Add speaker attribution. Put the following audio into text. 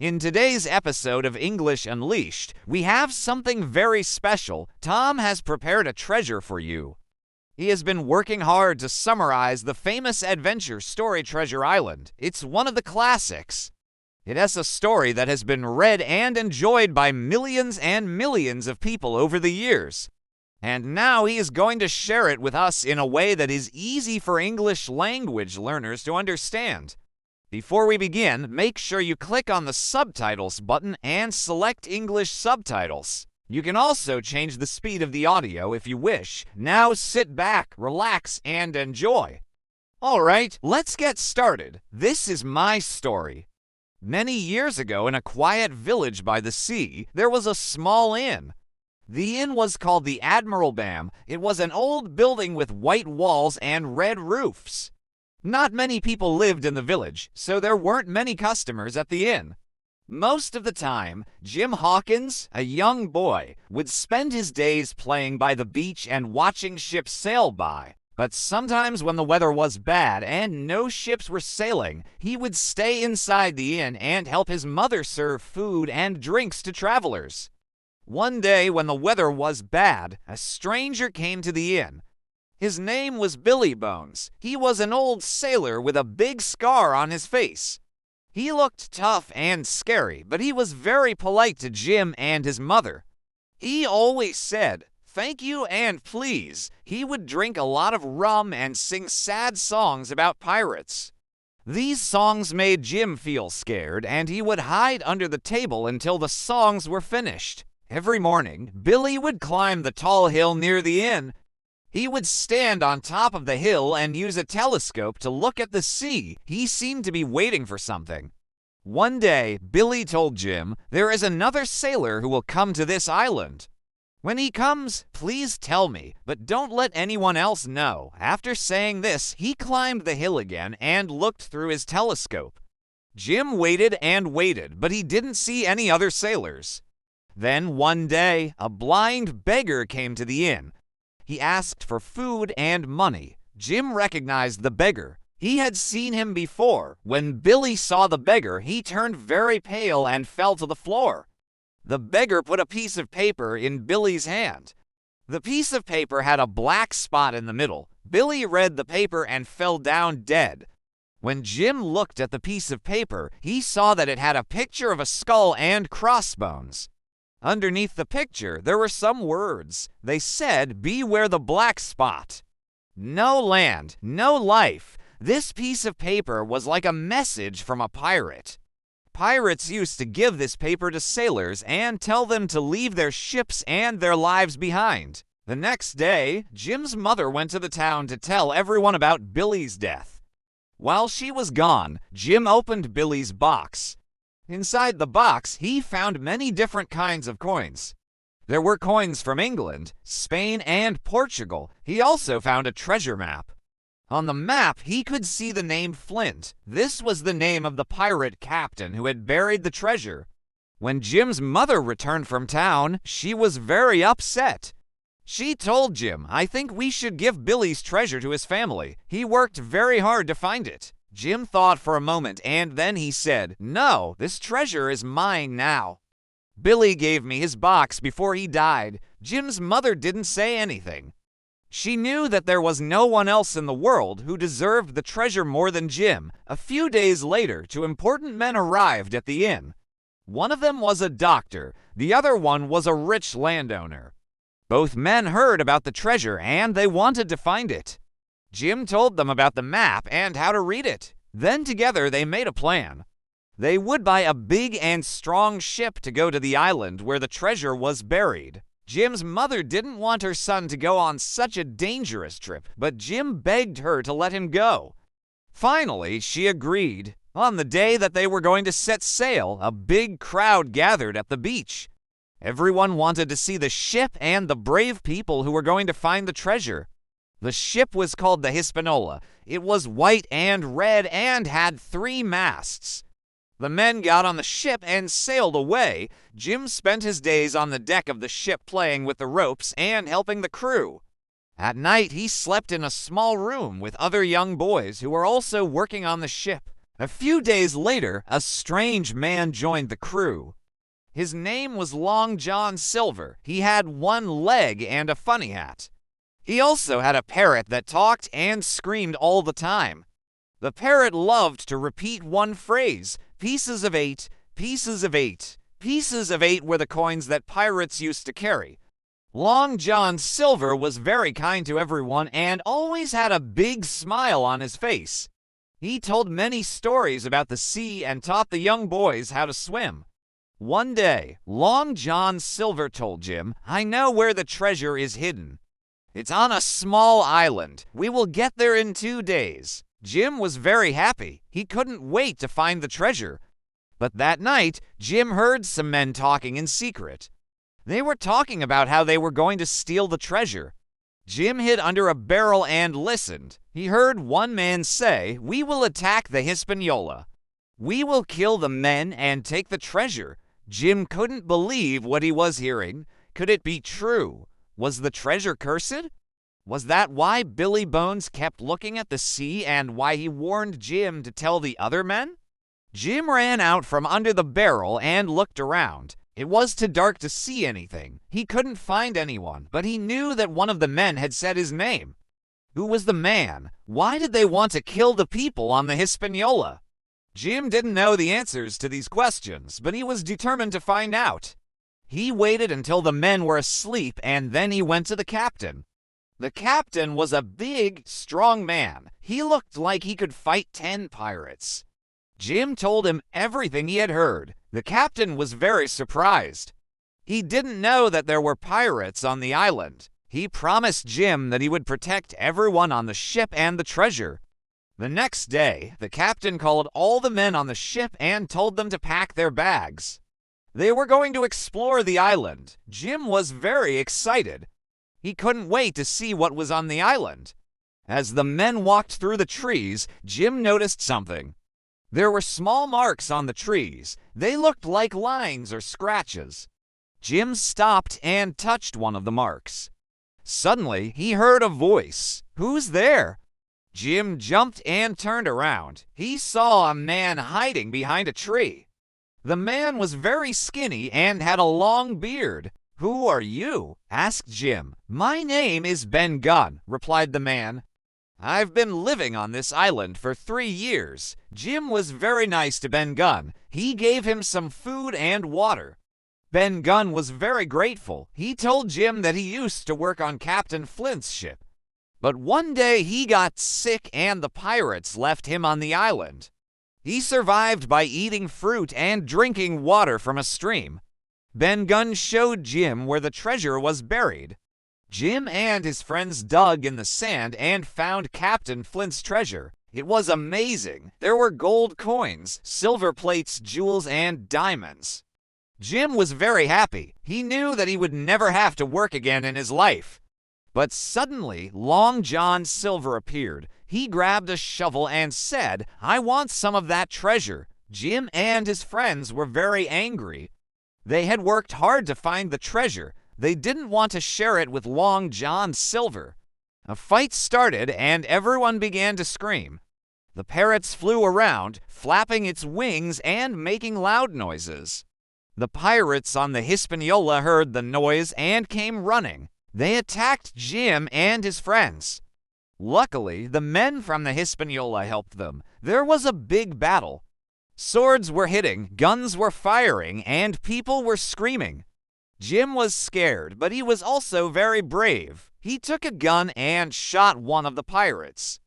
Speaker 1: In today's episode of English Unleashed, we have something very special. Tom has prepared a treasure for you. He has been working hard to summarize the famous adventure story Treasure Island. It's one of the classics. It has a story that has been read and enjoyed by millions and millions of people over the years. And now he is going to share it with us in a way that is easy for English language learners to understand. Before we begin, make sure you click on the subtitles button and select English subtitles. You can also change the speed of the audio if you wish. Now sit back, relax, and enjoy. Alright, let's get started. This is my story. Many years ago, in a quiet village by the sea, there was a small inn. The inn was called the Admiral Bam. It was an old building with white walls and red roofs. Not many people lived in the village, so there weren't many customers at the inn. Most of the time, Jim Hawkins, a young boy, would spend his days playing by the beach and watching ships sail by. But sometimes when the weather was bad and no ships were sailing, he would stay inside the inn and help his mother serve food and drinks to travelers. One day when the weather was bad, a stranger came to the inn. His name was Billy Bones. He was an old sailor with a big scar on his face. He looked tough and scary, but he was very polite to Jim and his mother. He always said, "Thank you and please." He would drink a lot of rum and sing sad songs about pirates. These songs made Jim feel scared, and he would hide under the table until the songs were finished. Every morning, Billy would climb the tall hill near the inn. He would stand on top of the hill and use a telescope to look at the sea. He seemed to be waiting for something. One day, Billy told Jim, "There is another sailor who will come to this island. When he comes, please tell me, but don't let anyone else know." After saying this, he climbed the hill again and looked through his telescope. Jim waited and waited, but he didn't see any other sailors. Then one day, a blind beggar came to the inn. He asked for food and money. Jim recognized the beggar. He had seen him before. When Billy saw the beggar, he turned very pale and fell to the floor. The beggar put a piece of paper in Billy's hand. The piece of paper had a black spot in the middle. Billy read the paper and fell down dead. When Jim looked at the piece of paper, he saw that it had a picture of a skull and crossbones. Underneath the picture, there were some words. They said, "Beware the black spot." No land, no life. This piece of paper was like a message from a pirate. Pirates used to give this paper to sailors and tell them to leave their ships and their lives behind. The next day, Jim's mother went to the town to tell everyone about Billy's death. While she was gone, Jim opened Billy's box. Inside the box, he found many different kinds of coins. There were coins from England, Spain, and Portugal. He also found a treasure map. On the map, he could see the name Flint. This was the name of the pirate captain who had buried the treasure. When Jim's mother returned from town, she was very upset. She told Jim, "I think we should give Billy's treasure to his family. He worked very hard to find it." Jim thought for a moment, and then he said, "No, this treasure is mine now. Billy gave me his box before he died." Jim's mother didn't say anything. She knew that there was no one else in the world who deserved the treasure more than Jim. A few days later, two important men arrived at the inn. One of them was a doctor. The other one was a rich landowner. Both men heard about the treasure, and they wanted to find it. Jim told them about the map and how to read it. Then together they made a plan. They would buy a big and strong ship to go to the island where the treasure was buried. Jim's mother didn't want her son to go on such a dangerous trip, but Jim begged her to let him go. Finally, she agreed. On the day that they were going to set sail, a big crowd gathered at the beach. Everyone wanted to see the ship and the brave people who were going to find the treasure. The ship was called the Hispaniola. It was white and red and had 3 masts. The men got on the ship and sailed away. Jim spent his days on the deck of the ship playing with the ropes and helping the crew. At night, he slept in a small room with other young boys who were also working on the ship. A few days later, a strange man joined the crew. His name was Long John Silver. He had one leg and a funny hat. He also had a parrot that talked and screamed all the time. The parrot loved to repeat one phrase, "Pieces of 8, pieces of 8. Pieces of 8 were the coins that pirates used to carry. Long John Silver was very kind to everyone and always had a big smile on his face. He told many stories about the sea and taught the young boys how to swim. One day, Long John Silver told Jim, "I know where the treasure is hidden. It's on a small island. We will get there in 2 days." Jim was very happy. He couldn't wait to find the treasure. But that night, Jim heard some men talking in secret. They were talking about how they were going to steal the treasure. Jim hid under a barrel and listened. He heard one man say, "We will attack the Hispaniola. We will kill the men and take the treasure." Jim couldn't believe what he was hearing. Could it be true? Was the treasure cursed? Was that why Billy Bones kept looking at the sea and why he warned Jim to tell the other men? Jim ran out from under the barrel and looked around. It was too dark to see anything. He couldn't find anyone, but he knew that one of the men had said his name. Who was the man? Why did they want to kill the people on the Hispaniola? Jim didn't know the answers to these questions, but he was determined to find out. He waited until the men were asleep and then he went to the captain. The captain was a big, strong man. He looked like he could fight 10 pirates. Jim told him everything he had heard. The captain was very surprised. He didn't know that there were pirates on the island. He promised Jim that he would protect everyone on the ship and the treasure. The next day, the captain called all the men on the ship and told them to pack their bags. They were going to explore the island. Jim was very excited. He couldn't wait to see what was on the island. As the men walked through the trees, Jim noticed something. There were small marks on the trees. They looked like lines or scratches. Jim stopped and touched one of the marks. Suddenly, he heard a voice. "Who's there?" Jim jumped and turned around. He saw a man hiding behind a tree. The man was very skinny and had a long beard. "Who are you?" asked Jim. "My name is Ben Gunn," replied the man. "I've been living on this island for 3 years. Jim was very nice to Ben Gunn. He gave him some food and water. Ben Gunn was very grateful. He told Jim that he used to work on Captain Flint's ship. But one day he got sick and the pirates left him on the island. He survived by eating fruit and drinking water from a stream. Ben Gunn showed Jim where the treasure was buried. Jim and his friends dug in the sand and found Captain Flint's treasure. It was amazing. There were gold coins, silver plates, jewels, and diamonds. Jim was very happy. He knew that he would never have to work again in his life. But suddenly, Long John Silver appeared. He grabbed a shovel and said, "I want some of that treasure." Jim and his friends were very angry. They had worked hard to find the treasure. They didn't want to share it with Long John Silver. A fight started and everyone began to scream. The parrots flew around, flapping its wings and making loud noises. The pirates on the Hispaniola heard the noise and came running. They attacked Jim and his friends. Luckily, the men from the Hispaniola helped them. There was a big battle. Swords were hitting, guns were firing, and people were screaming. Jim was scared, but he was also very brave. He took a gun and shot one of the pirates.